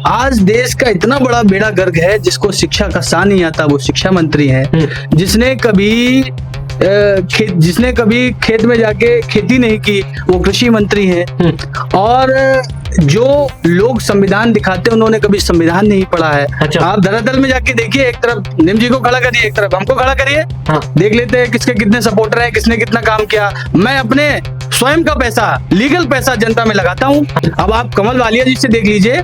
आज देश का इतना बड़ा बेड़ा गर्क है, जिसको शिक्षा का सा नहीं आता वो शिक्षा मंत्री है। जिसने कभी खेत में जाके खेती नहीं की वो कृषि मंत्री है। और जो लोग संविधान दिखाते हैं उन्होंने कभी संविधान नहीं पढ़ा है। अच्छा। आप धरातल में जाके देखिए, एक तरफ नीम जी को खड़ा करिए, एक तरफ हमको खड़ा करिए। हाँ। देख लेते हैं किसके कितने सपोर्टर हैं, किसने कितना काम किया। मैं अपने स्वयं का पैसा, लीगल पैसा जनता में लगाता हूँ। अब आप कमल वालिया जी से देख लीजिए,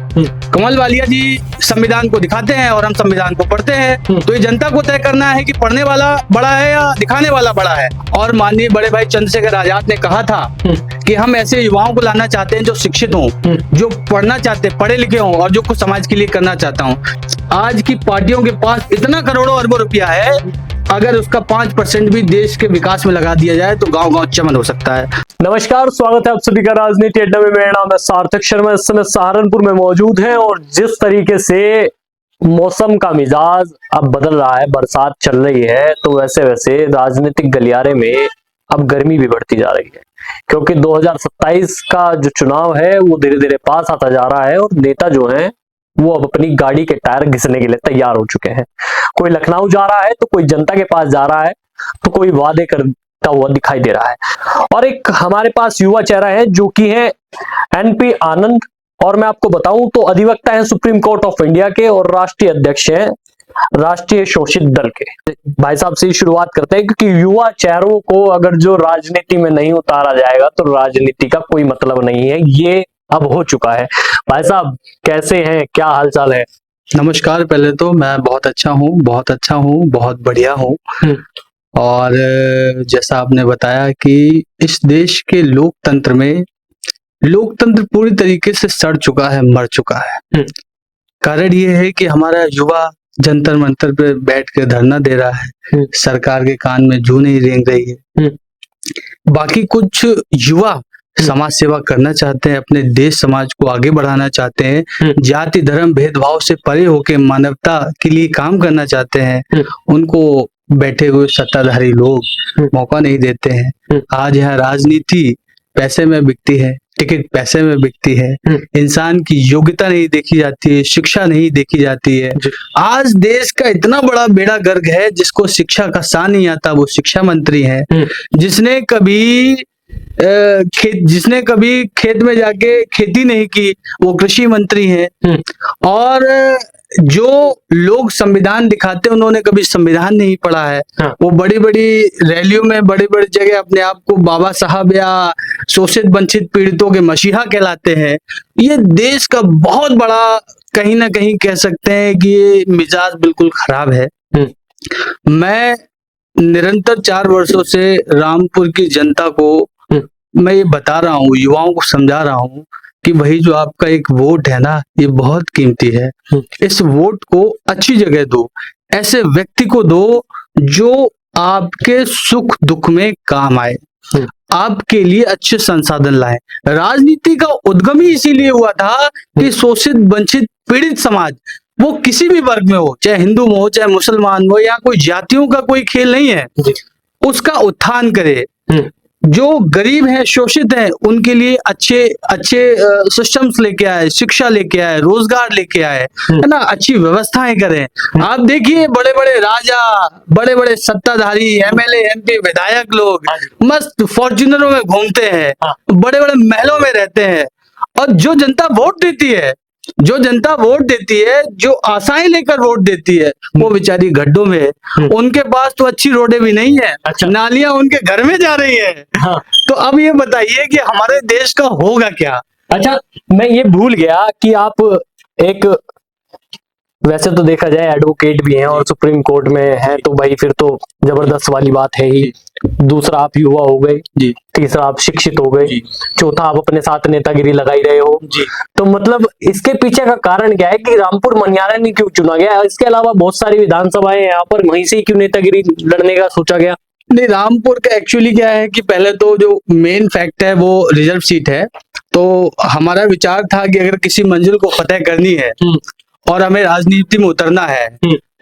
कमल वालिया जी संविधान को दिखाते हैं और हम संविधान को पढ़ते हैं। तो ये जनता को तय करना है कि पढ़ने वाला बड़ा है या दिखाने वाला बड़ा है। और माननीय बड़े भाई चंद्रशेखर आजाद ने कहा था कि हम ऐसे युवाओं को लाना चाहते हैं जो शिक्षित हों, जो पढ़ना चाहते, पढ़े लिखे हों और जो कुछ समाज के लिए करना चाहता हूँ। आज की पार्टियों के पास इतना करोड़ों अरबों रुपया है, अगर उसका 5% भी देश के विकास में लगा दिया जाए तो गांव-गांव चमन हो सकता है। नमस्कार, स्वागत है आप सभी का राजनीति अड्डा में। मेरा नाम है सार्थक शर्मा। इस समय सहारनपुर में मौजूद है और जिस तरीके से मौसम का मिजाज अब बदल रहा है, बरसात चल रही है, तो वैसे वैसे राजनीतिक गलियारे में अब गर्मी भी बढ़ती जा रही है, क्योंकि 2027 का जो चुनाव है वो धीरे धीरे पास आता जा रहा है और नेता जो हैं वो अब अपनी गाड़ी के टायर घिसने के लिए तैयार हो चुके हैं। कोई लखनऊ जा रहा है तो कोई जनता के पास जा रहा है तो कोई वादे करता हुआ दिखाई दे रहा है। और एक हमारे पास युवा चेहरा है जो कि है एनपी आनंद, और मैं आपको बताऊं तो अधिवक्ता है सुप्रीम कोर्ट ऑफ इंडिया के और राष्ट्रीय अध्यक्ष हैं राष्ट्रीय शोषित दल के। भाई साहब से ही शुरुआत करते हैं, क्योंकि युवा चेहरों को अगर जो राजनीति में नहीं उतारा जाएगा तो राजनीति का कोई मतलब नहीं है, ये अब हो चुका है। भाई साहब कैसे हैं, क्या हालचाल है? नमस्कार। पहले तो मैं बहुत अच्छा हूँ, बहुत बढ़िया हूँ। और जैसा आपने बताया कि इस देश के लोकतंत्र पूरी तरीके से सड़ चुका है, मर चुका है। कारण ये है कि हमारा युवा जंतर मंतर पे बैठ के धरना दे रहा है, सरकार के कान में जूं नहीं रेंग रही है। बाकी कुछ युवा समाज सेवा करना चाहते हैं, अपने देश समाज को आगे बढ़ाना चाहते हैं, जाति धर्म भेदभाव से परे होकर मानवता के लिए काम करना चाहते हैं। उनको बैठे हुए सत्ताधारी लोग मौका नहीं देते हैं। आज यहाँ राजनीति पैसे में बिकती है, टिकट पैसे में बिकती है, इंसान की योग्यता नहीं देखी जाती है, शिक्षा नहीं देखी जाती है। आज देश का इतना बड़ा बेड़ा गर्क है, जिसको शिक्षा का सा नहीं आता वो शिक्षा मंत्री है। जिसने कभी खेत में जाके खेती नहीं की वो कृषि मंत्री है। और जो लोग संविधान दिखाते हैं उन्होंने कभी संविधान नहीं पढ़ा है। वो बड़ी बड़ी रैलियों में बड़ी बड़ी जगह अपने आप को बाबा साहब या शोषित वंचित पीड़ितों के मसीहा कहलाते हैं। ये देश का बहुत बड़ा, कहीं ना कहीं कह सकते हैं कि ये मिजाज बिल्कुल खराब है। मैं निरंतर 4 वर्षों से रामपुर की जनता को मैं ये बता रहा हूँ, युवाओं को समझा रहा हूँ कि भाई जो आपका एक वोट है ना, ये बहुत कीमती है। इस वोट को अच्छी जगह दो, ऐसे व्यक्ति को दो जो आपके सुख दुख में काम आए, आपके लिए अच्छे संसाधन लाए। राजनीति का उद्गम ही इसीलिए हुआ था कि शोषित वंचित पीड़ित समाज, वो किसी भी वर्ग में हो, चाहे हिंदू हो चाहे मुसलमान हो, या कोई जातियों का कोई खेल नहीं है, उसका उत्थान करे। जो गरीब हैं, शोषित हैं, उनके लिए अच्छे सिस्टम्स लेके आए, शिक्षा लेके आए, रोजगार लेके आए, है ना, अच्छी व्यवस्थाएं करें। आप देखिए बड़े बड़े राजा, बड़े बड़े सत्ताधारी, एमएलए एमपी विधायक लोग मस्त फॉर्च्यूनरों में घूमते हैं, बड़े बड़े महलों में रहते हैं। और जो जनता वोट देती है, जो आशाएं लेकर वोट देती है, वो बेचारी गड्ढों में है। उनके पास तो अच्छी रोडें भी नहीं है। अच्छा। नालियां उनके घर में जा रही है। हाँ। तो अब ये बताइए कि हमारे देश का होगा क्या? अच्छा, मैं ये भूल गया कि आप एक, वैसे तो देखा जाए एडवोकेट भी हैं और सुप्रीम कोर्ट में हैं, तो भाई फिर तो जबरदस्त वाली बात है ही। दूसरा आप युवा हो गए जी, तीसरा आप शिक्षित हो गए, चौथा आप अपने साथ नेतागिरी लगाई रहे हो जी। तो मतलब इसके पीछे का कारण क्या है कि रामपुर मनियारा ने क्यों चुना गया? इसके अलावा बहुत सारी विधानसभाएं यहाँ पर, वहीं से क्यों नेतागिरी लड़ने का सोचा गया? नहीं, रामपुर का एक्चुअली क्या है कि पहले तो जो मेन फैक्ट है वो रिजर्व सीट है। तो हमारा विचार था कि अगर किसी मंजिल को फतेह करनी है और हमें राजनीति में उतरना है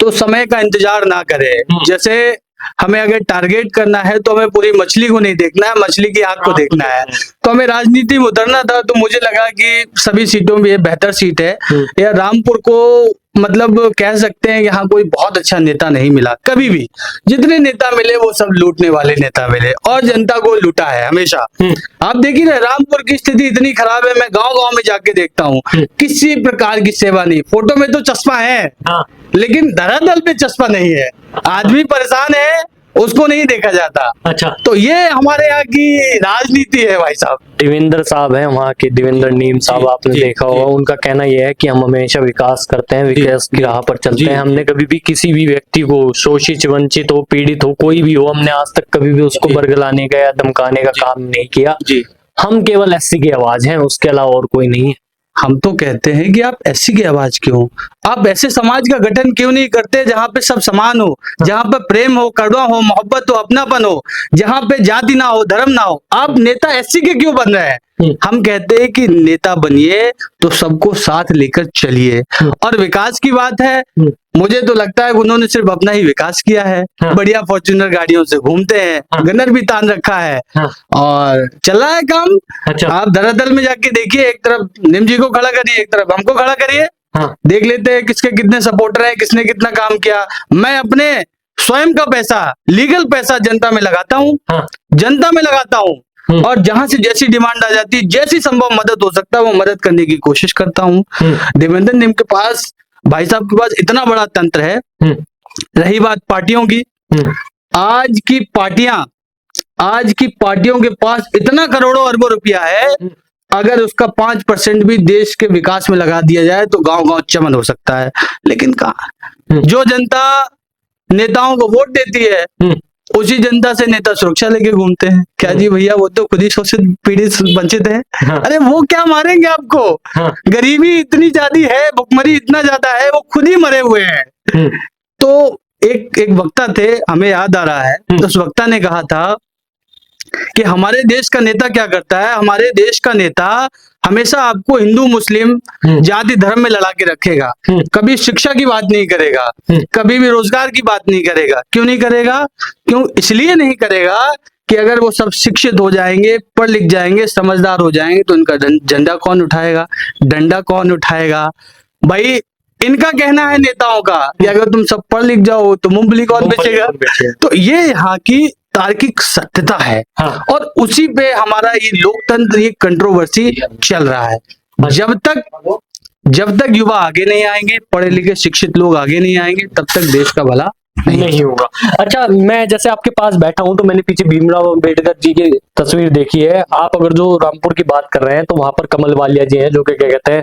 तो समय का इंतजार ना करें। जैसे हमें अगर टारगेट करना है तो हमें पूरी मछली को नहीं देखना है, मछली की आंख को देखना है। तो हमें राजनीति में उतरना था, तो मुझे लगा कि सभी सीटों में ये बेहतर सीट है। या रामपुर को मतलब कह सकते हैं यहाँ कोई बहुत अच्छा नेता नहीं मिला कभी भी। जितने नेता मिले वो सब लूटने वाले नेता मिले और जनता को लूटा है हमेशा। आप देखिए ना, रामपुर की स्थिति इतनी खराब है, मैं गांव गांव में जाके देखता हूँ, किसी प्रकार की सेवा नहीं। फोटो में तो चश्मा है, लेकिन धरातल पे चश्मा नहीं है। आदमी परेशान है, उसको नहीं देखा जाता। अच्छा, तो ये हमारे यहाँ की राजनीति है भाई साहब। देवेंद्र साहब हैं वहाँ के, देवेंद्र नीम साहब, आपने देखा होगा। उनका कहना यह है कि हम हमेशा विकास करते हैं, विकास की राह पर चलते हैं। हमने कभी भी किसी भी व्यक्ति को, शोषित वंचित हो, पीड़ित हो, कोई भी हो, हमने आज तक कभी भी उसको बरगलाने का या धमकाने का काम नहीं किया। हम केवल एससी की आवाज हैं, उसके अलावा और कोई नहीं है। हम तो कहते हैं कि आप एससी की आवाज क्यों, आप ऐसे समाज का गठन क्यों नहीं करते जहां पे सब समान हो, जहां पे प्रेम हो, करुणा हो, मोहब्बत हो, अपनापन हो, जहां पे जाति ना हो, धर्म ना हो। आप नेता एससी के क्यों बन रहे हैं? हम कहते हैं कि नेता बनिए तो सबको साथ लेकर चलिए। और विकास की बात है, मुझे तो लगता है उन्होंने सिर्फ अपना ही विकास किया है। बढ़िया फॉर्च्यूनर गाड़ियों से घूमते हैं, गनर भी तान रखा है और चल रहा है काम। अच्छा, आप धरातल में जाके देखिए, एक तरफ निम जी को खड़ा करिए, एक तरफ हमको खड़ा करिए, देख लेते हैं किसके कितने सपोर्टर हैं, किसने कितना काम किया। मैं अपने स्वयं का पैसा, लीगल पैसा जनता में लगाता हूँ, जनता में लगाता हूँ, और जहां से जैसी डिमांड आ जाती है, जैसी संभव मदद हो सकता है वो मदद करने की कोशिश करता हूँ। देवेंद्र निम के पास, भाई साहब के पास इतना बड़ा तंत्र है। रही बात पार्टियों की, आज की पार्टियों के पास इतना करोड़ों अरबों रुपया है, अगर उसका 5% भी देश के विकास में लगा दिया जाए तो गांव-गांव चमन हो सकता है। लेकिन कहाँ, जो जनता नेताओं को वोट देती है, उसी जनता से नेता सुरक्षा लेके घूमते हैं। क्या जी भैया, वो तो खुद ही शोषित पीड़ित वंचित है। अरे वो क्या मारेंगे आपको? गरीबी इतनी ज्यादा है, भुखमरी इतना ज्यादा है, वो खुद ही मरे हुए हैं। तो एक वक्ता थे, हमें याद आ रहा है, उस वक्ता ने कहा था कि हमारे देश का नेता क्या करता है, हमारे देश का नेता हमेशा आपको हिंदू मुस्लिम जाति धर्म में लड़ा के रखेगा, कभी शिक्षा की बात नहीं करेगा, कभी भी रोजगार की बात नहीं करेगा। क्यों नहीं करेगा? क्यों? इसलिए नहीं करेगा कि अगर वो सब शिक्षित हो जाएंगे, पढ़ लिख जाएंगे, समझदार हो जाएंगे, तो इनका झंडा कौन उठाएगा, डंडा कौन उठाएगा? भाई इनका कहना है नेताओं का कि अगर तुम सब पढ़ लिख जाओ तो मूंगफली कौन बेचेगा? तो ये यहाँ की तार्किक सत्यता है। और उसी पे हमारा ये लोकतंत्र, ये कंट्रोवर्सी चल रहा है। जब तक युवा आगे नहीं आएंगे, पढ़े लिखे शिक्षित लोग आगे नहीं आएंगे, तब तक देश का भला नहीं होगा। अच्छा, मैं जैसे आपके पास बैठा हूं तो मैंने पीछे भीमराव अंबेडकर जी की तस्वीर देखी है। आप अगर जो रामपुर की बात कर रहे हैं तो वहां पर कमल वालिया जी हैं, जो कि क्या कहते हैं,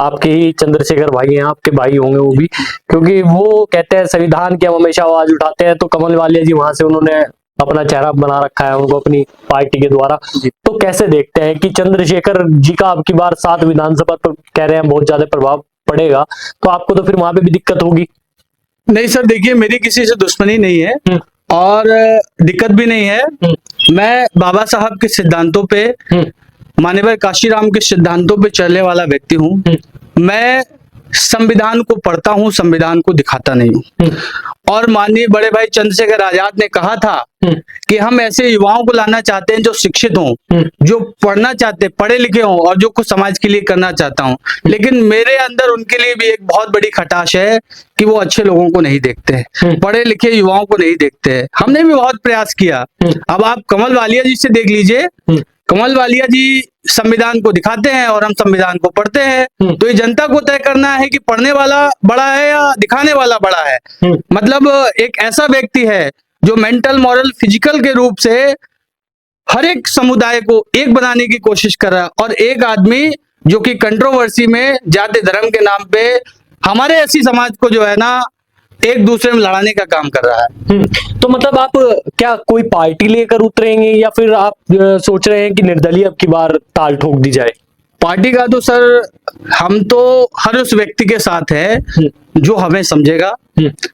आपके ही चंद्रशेखर भाई हैं, आपके भाई होंगे वो भी, क्योंकि वो कहते हैं संविधान की हम हमेशा आवाज उठाते हैं। तो कमल वालिया जी वहां से उन्होंने अपना चेहरा बना रखा है उनको अपनी पार्टी के द्वारा। तो कैसे देखते हैं कि चंद्रशेखर जी का अब की बार 7 विधानसभा पर कह रहे हैं बहुत ज्यादा प्रभाव पड़ेगा, तो आपको तो फिर वहां पे भी दिक्कत होगी? नहीं सर, देखिए मेरी किसी से दुश्मनी नहीं है और दिक्कत भी नहीं है। मैं बाबा साहब के सिद्धांतों पे, माननीय काशीराम के सिद्धांतों पे चलने वाला व्यक्ति हूँ। मैं संविधान को पढ़ता हूँ, संविधान को दिखाता नहीं हूँ। और माननीय बड़े भाई चंद्रशेखर आजाद ने कहा था कि हम ऐसे युवाओं को लाना चाहते हैं जो शिक्षित हों, जो पढ़ना चाहते, पढ़े लिखे हों और जो कुछ समाज के लिए करना चाहता हूं। लेकिन मेरे अंदर उनके लिए भी एक बहुत बड़ी खटाश है कि वो अच्छे लोगों को नहीं देखते, पढ़े लिखे युवाओं को नहीं देखते। हमने भी बहुत प्रयास किया। अब आप कमल वालिया जी से देख लीजिए, कमल वालिया जी संविधान को दिखाते हैं और हम संविधान को पढ़ते हैं। तो ये जनता को तय करना है कि पढ़ने वाला बड़ा है या दिखाने वाला बड़ा है। मतलब एक ऐसा व्यक्ति है जो मेंटल, मॉरल, फिजिकल के रूप से हर एक समुदाय को एक बनाने की कोशिश कर रहा है, और एक आदमी जो कि कंट्रोवर्सी में जाति धर्म के नाम पे हमारे ऐसी समाज को जो है ना एक दूसरे में लड़ाने का काम कर रहा है। तो मतलब आप क्या कोई पार्टी लेकर उतरेंगे या फिर आप सोच रहे हैं कि निर्दलीय अब की बार ताल ठोक दी जाए? पार्टी का तो सर, हम तो हर उस व्यक्ति के साथ है जो हमें समझेगा,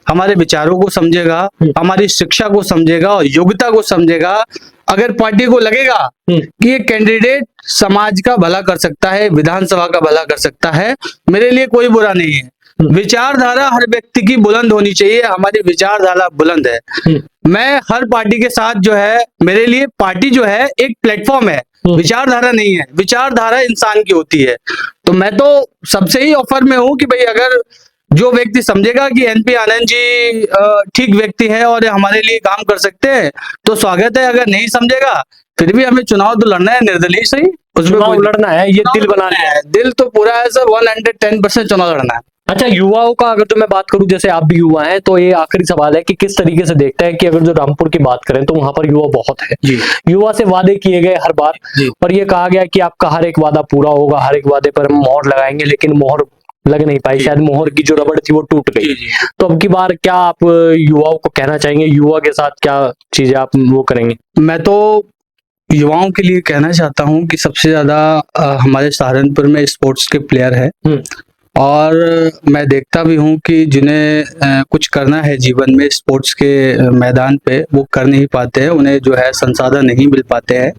हमारे विचारों को समझेगा, हमारी शिक्षा को समझेगा और योग्यता को समझेगा। अगर पार्टी को लगेगा कि ये कैंडिडेट समाज का भला कर सकता है, विधानसभा का भला कर सकता है, मेरे लिए कोई बुरा नहीं है। विचारधारा हर व्यक्ति की बुलंद होनी चाहिए। हमारी विचारधारा बुलंद है। मैं हर पार्टी के साथ जो है, मेरे लिए पार्टी जो है एक प्लेटफॉर्म है, विचारधारा नहीं है। विचारधारा इंसान की होती है। तो मैं तो सबसे ही ऑफर में हूं कि भाई अगर जो व्यक्ति समझेगा कि एनपी आनंद जी ठीक व्यक्ति है और हमारे लिए काम कर सकते हैं तो स्वागत है। अगर नहीं समझेगा फिर भी हमें चुनाव तो लड़ना है, निर्दलीय सही, उसमें चुनाव लड़ना है, ये दिल बना लिया है। दिल तो पूरा है सर, 110% चुनाव लड़ना है। अच्छा, युवाओं का अगर तो मैं बात करूं, जैसे आप भी युवा हैं, तो ये आखिरी सवाल है कि किस तरीके से देखते हैं कि अगर जो रामपुर की बात करें तो वहां पर युवा बहुत है। युवा से वादे किए गए हर बार, और ये कहा गया कि आपका हर एक वादा पूरा होगा, हर एक वादे पर हम मोहर लगाएंगे, लेकिन मोहर लग नहीं पाई। शायद मोहर की जो रबड़ थी वो टूट गई। तो अब की बार क्या आप युवाओं को कहना चाहेंगे, युवा के साथ क्या चीजें आप वो करेंगे? मैं तो युवाओं के लिए कहना चाहता हूं कि सबसे ज्यादा हमारे सहारनपुर में स्पोर्ट्स के प्लेयर है, और मैं देखता भी हूं कि जिन्हें कुछ करना है जीवन में स्पोर्ट्स के मैदान पे, वो कर नहीं पाते हैं, उन्हें जो है संसाधन नहीं मिल पाते हैं।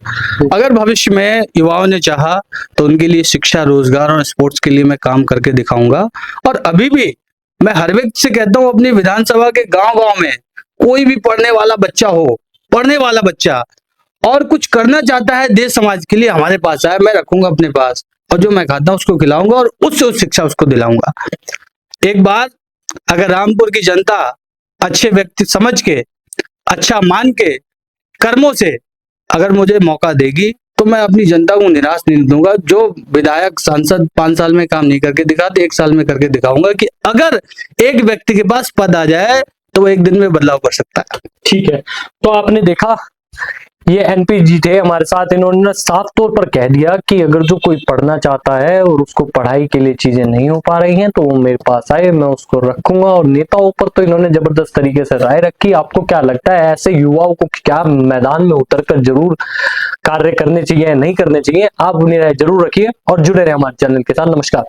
अगर भविष्य में युवाओं ने चाहा तो उनके लिए शिक्षा, रोजगार और स्पोर्ट्स के लिए मैं काम करके दिखाऊंगा। और अभी भी मैं हर व्यक्ति से कहता हूँ, अपनी विधानसभा के गाँव-गाँव में कोई भी पढ़ने वाला बच्चा हो, पढ़ने वाला बच्चा और कुछ करना चाहता है देश समाज के लिए, हमारे पास आए, मैं रखूंगा अपने पास, और जो मैं खाता हूं उसको खिलाऊंगा और उससे उस शिक्षा उसको दिलाऊंगा। एक बार अगर रामपुर की जनता अच्छे व्यक्ति समझ के, अच्छा मान के, कर्मों से अगर मुझे मौका देगी तो मैं अपनी जनता को निराश नहीं दूंगा। जो विधायक सांसद 5 साल में काम नहीं करके दिखाते, 1 साल में करके दिखाऊंगा कि अगर एक व्यक्ति के पास पद आ जाए तो वो एक दिन में बदलाव कर सकता है। ठीक है, तो आपने देखा ये एनपी जी थे हमारे साथ, इन्होंने साफ तौर पर कह दिया कि अगर जो कोई पढ़ना चाहता है और उसको पढ़ाई के लिए चीजें नहीं हो पा रही हैं तो वो मेरे पास आए, मैं उसको रखूंगा। और नेताओं पर तो इन्होंने जबरदस्त तरीके से राय रखी। आपको क्या लगता है, ऐसे युवाओं को क्या मैदान में उतरकर जरूर कार्य करने चाहिए, नहीं करने चाहिए? आप अपनी राय जरूर रखिए और जुड़े रहे हमारे चैनल के साथ। नमस्कार।